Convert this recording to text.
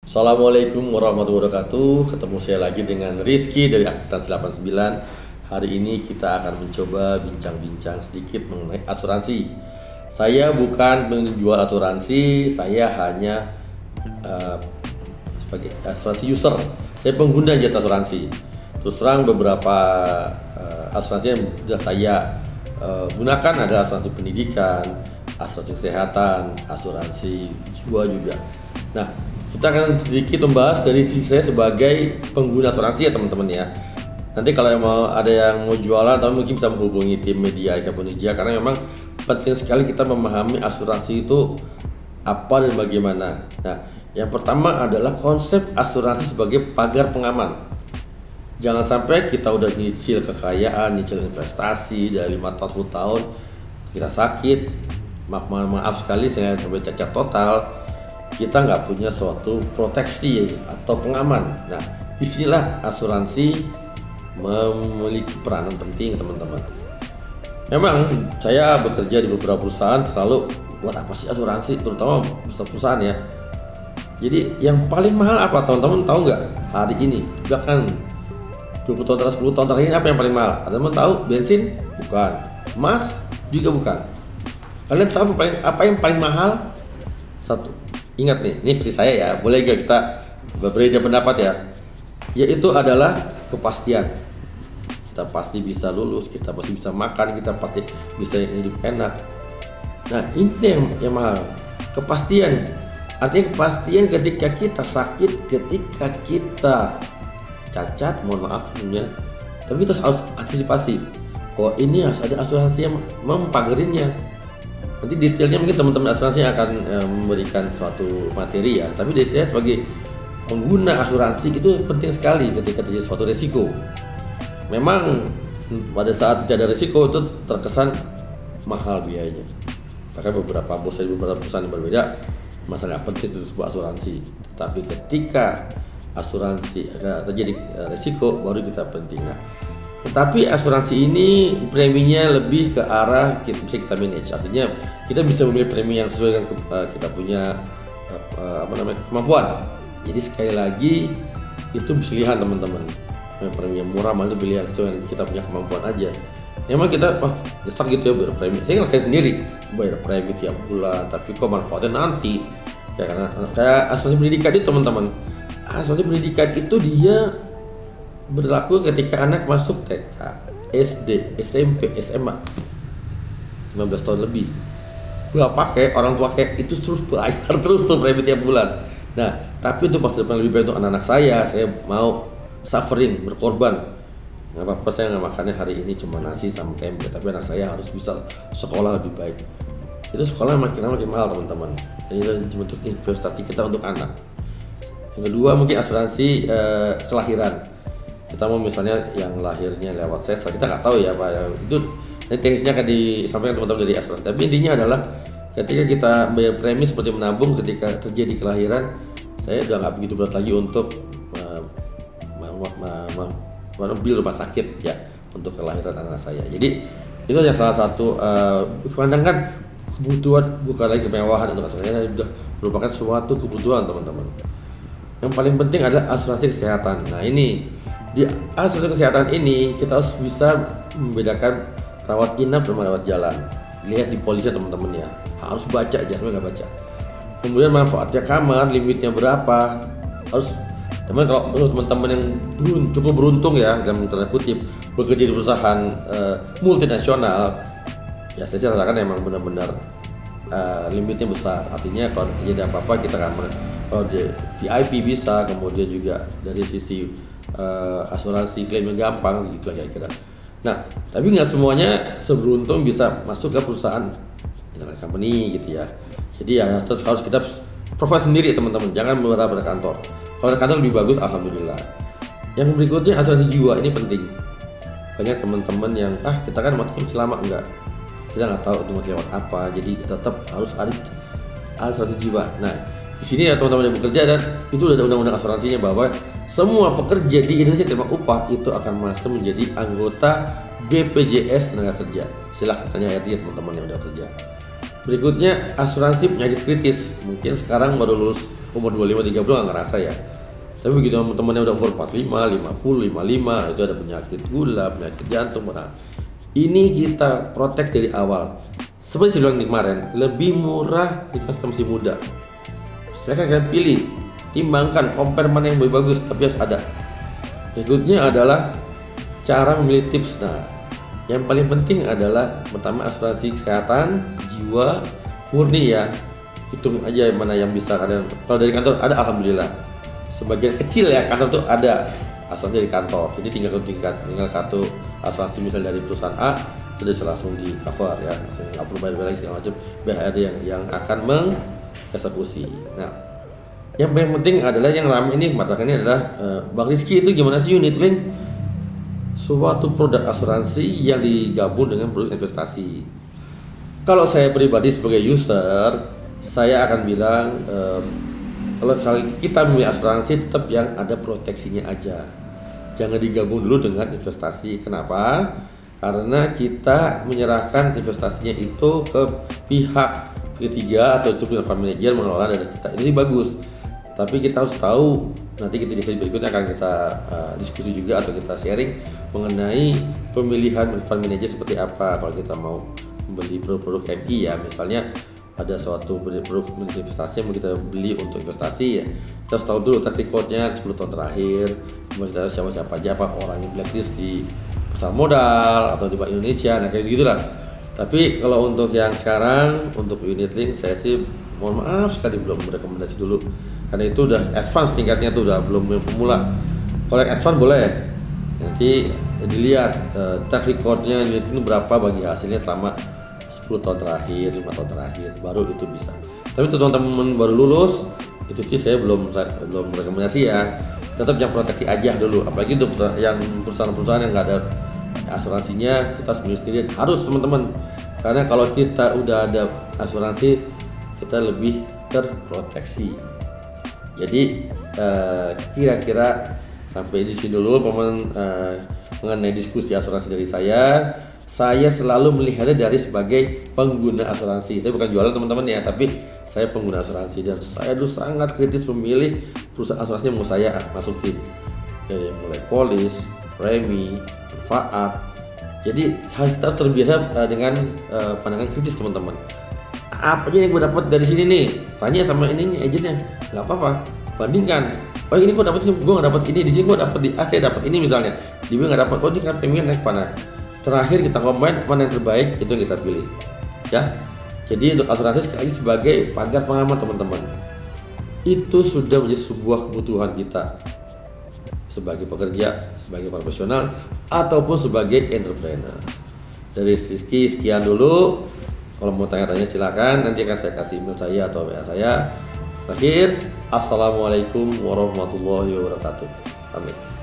Assalamualaikum warahmatullahi wabarakatuh. Ketemu saya lagi dengan Rizky dari Akuntansi 89. Hari ini kita akan mencoba bincang-bincang sedikit mengenai asuransi. Saya bukan menjual asuransi, saya hanya sebagai asuransi user. Saya pengguna jasa asuransi. Terus terang beberapa asuransi yang sudah saya gunakan adalah asuransi pendidikan, asuransi kesehatan, asuransi jiwa juga. Nah, kita akan sedikit membahas dari sisi saya sebagai pengguna asuransi ya teman-teman ya. Nanti kalau ada yang mau jualan atau mungkin bisa menghubungi tim media Indonesia, karena memang penting sekali kita memahami asuransi itu apa dan bagaimana. Nah, yang pertama adalah konsep asuransi sebagai pagar pengaman. Jangan sampai kita udah nyicil kekayaan, nyicil investasi dari 5 tahun 10 tahun kita sakit, maaf sekali saya sampai cacat total, kita nggak punya suatu proteksi atau pengaman. Nah, disinilah asuransi memiliki peranan penting teman-teman. Memang saya bekerja di beberapa perusahaan, selalu buat apa sih asuransi, terutama perusahaan ya. Jadi yang paling mahal apa teman-teman tahu nggak hari ini? Bahkan 20 tahun terakhir, 10 tahun terakhir ini apa yang paling mahal? Ada teman tahu? Bensin? Bukan. Emas? Juga bukan. Kalian tahu apa yang paling mahal? Satu. Ingat nih, ini versi saya ya, boleh gak kita berbeda pendapat ya? Yaitu adalah kepastian. Kita pasti bisa lulus, kita pasti bisa makan, kita pasti bisa hidup enak. Nah, ini yang mahal. Kepastian. Artinya kepastian ketika kita sakit, ketika kita cacat, mohon maaf ya. Tapi kita harus antisipasi. Oh, ini harus ada asuransi yang mempagarinya. Nanti detailnya mungkin teman-teman asuransi akan memberikan suatu materi ya. Tapi dari saya sebagai pengguna asuransi itu penting sekali ketika terjadi suatu resiko. Memang pada saat tidak ada resiko itu terkesan mahal biayanya. Bahkan beberapa bos dari beberapa perusahaan yang berbeda masalah penting itu sebuah asuransi. Tapi ketika asuransi terjadi resiko baru kita penting. Nah, tetapi asuransi ini preminya lebih ke arah bisa kita manage. Artinya kita bisa memilih premi yang sesuai dengan kita punya kemampuan. Jadi sekali lagi itu pilihan teman-teman. Premi yang murah mahal itu pilihan sesuai dengan kita punya kemampuan aja. Emang kita nyesek gitu ya bayar premi. Saya ngerasain sendiri bayar premi tiap bulan, tapi kok manfaatnya nanti. Kayak asuransi pendidikan itu teman-teman. Asuransi pendidikan itu dia berlaku ketika anak masuk TK, SD, SMP, SMA 15 tahun lebih. Berapa kayak orang tua kayak itu terus bayar terus tuh premi tiap bulan. Nah, tapi untuk masa depan lebih baik untuk anak-anak saya mau suffering, berkorban. Nggak apa-apa saya nggak makannya hari ini cuma nasi sama tempe, tapi anak saya harus bisa sekolah lebih baik. Itu sekolah makin lama makin mahal teman-teman. Ini bentuk investasi kita untuk anak. Yang kedua mungkin asuransi kelahiran. Kita mau misalnya yang lahirnya lewat sesar, kita nggak tahu ya Pak ya. Itu nanti teknisnya akan disampaikan teman-teman dari asuransi. Tapi intinya adalah ketika kita bayar premi seperti menabung ketika terjadi kelahiran, saya udah nggak begitu berat lagi untuk bil rumah sakit ya untuk kelahiran anak saya. Jadi itu yang salah satu pandangan kebutuhan, bukan lagi kemewahan untuk asuransi, sudah merupakan suatu kebutuhan teman-teman. Yang paling penting adalah asuransi kesehatan. Nah ini di asuransi kesehatan ini kita harus bisa membedakan rawat inap dan rawat jalan. Lihat di polisnya teman-teman ya, harus baca aja, nggak baca. Kemudian manfaatnya kamar, limitnya berapa, harus kalau teman-teman yang cukup beruntung ya dalam tanda kutip bekerja di perusahaan multinasional, ya saya rasakan emang benar-benar limitnya besar. Artinya kalau terjadi apa-apa kita kamar, kalau di VIP bisa, kemudian juga dari sisi asuransi klaimnya gampang gitu lah kira-kira. Nah, tapi nggak semuanya seberuntung bisa masuk ke perusahaan internet company gitu ya. Jadi ya harus kita provide sendiri teman-teman, jangan berharap pada kantor. Kalau kantor lebih bagus, alhamdulillah. Yang berikutnya asuransi jiwa ini penting. Banyak teman-teman yang kita kan mati selama enggak, kita nggak tahu itu mati lewat apa. Jadi tetap harus ada asuransi jiwa. Nah, di sini ya teman-teman yang bekerja dan itu udah ada undang-undang asuransinya bahwa semua pekerja di Indonesia terima upah itu akan masuk menjadi anggota BPJS tenaga kerja. Silahkan tanya RT teman-teman yang udah kerja. Berikutnya asuransi penyakit kritis. Mungkin sekarang baru lulus umur 25 30 nggak ngerasa ya. Tapi begitu teman-temannya udah umur 45, 50, 55 itu ada penyakit gula, penyakit jantung. Nah, ini kita protek dari awal. Seperti saya bilang kemarin, lebih murah kita masih muda. Saya akan pilih, timbangkan, compare mana yang lebih bagus, tapi harus ada. Berikutnya adalah cara memilih tips. Nah, yang paling penting adalah pertama asuransi kesehatan jiwa murni ya. Hitung aja mana yang bisa kalian. Kalau dari kantor ada, alhamdulillah. Sebagian kecil ya kantor tuh ada asuransi di kantor. Jadi tinggal kartu asuransi misal dari perusahaan A sudah langsung di cover ya, nggak perlu bayar segala macam. Biar ada yang akan mengeksekusi. Nah, yang paling penting adalah yang ramai ini matakannya adalah Bang Rizky itu gimana sih unit link? Suatu produk asuransi yang digabung dengan produk investasi. Kalau saya pribadi sebagai user, saya akan bilang kalau kita memilih asuransi tetap yang ada proteksinya aja. Jangan digabung dulu dengan investasi. Kenapa? Karena kita menyerahkan investasinya itu ke pihak ketiga atau disebut fund manager mengelola dana kita. Ini bagus. Tapi kita harus tahu, nanti kita di sesi berikutnya akan kita diskusi juga atau kita sharing mengenai pemilihan fund manager seperti apa kalau kita mau membeli produk-produk MI ya, misalnya ada suatu produk investasi yang mau kita beli untuk investasi ya, kita harus tahu dulu track recordnya 10 tahun terakhir, kemudian kita tahu siapa aja apa orang yang blacklist di pasar modal atau di Bank Indonesia, nah kayak gitulah. Tapi kalau untuk yang sekarang untuk unit link saya sih mohon maaf sekali belum merekomendasi dulu karena itu udah advance tingkatnya tuh, udah belum yang pemula. Kalau yang advance boleh nanti dilihat track recordnya unit link berapa bagi hasilnya selama 10 tahun terakhir, 5 tahun terakhir, baru itu bisa. Tapi untuk teman-teman baru lulus, itu sih saya belum rekomendasi ya. Tetap yang proteksi aja dulu, apalagi untuk yang perusahaan-perusahaan yang nggak ada asuransinya, kita harus milih sendiri. Harus teman-teman, karena kalau kita udah ada asuransi, kita lebih terproteksi. Jadi kira-kira sampai di sini dulu mengenai diskusi asuransi dari saya. Saya selalu melihatnya dari sebagai pengguna asuransi. Saya bukan jualan teman-teman ya, tapi saya pengguna asuransi dan saya dulu sangat kritis memilih perusahaan asuransi yang mau saya masukin. Dari mulai polis, premi, manfaat. Jadi kita harus terbiasa dengan pandangan kritis teman-teman. Apa aja yang gue dapat dari sini nih? Tanya sama ini agennya, nggak apa-apa. Bandingkan. Oh ini gue dapat, gue nggak dapat ini, di sini gue dapat di A saya dapat ini misalnya. Di B nggak dapat. Oh ini kan premium naik mana? Terakhir kita combine mana yang terbaik itu yang kita pilih ya. Jadi untuk asuransi sekali lagi sebagai pagar pengaman teman-teman, itu sudah menjadi sebuah kebutuhan kita sebagai pekerja, sebagai profesional ataupun sebagai entrepreneur. Dari Rizky sekian dulu. Kalau mau tanya-tanya silakan, nanti akan saya kasih email saya atau WA saya. Terakhir, assalamualaikum warahmatullahi wabarakatuh. Amin.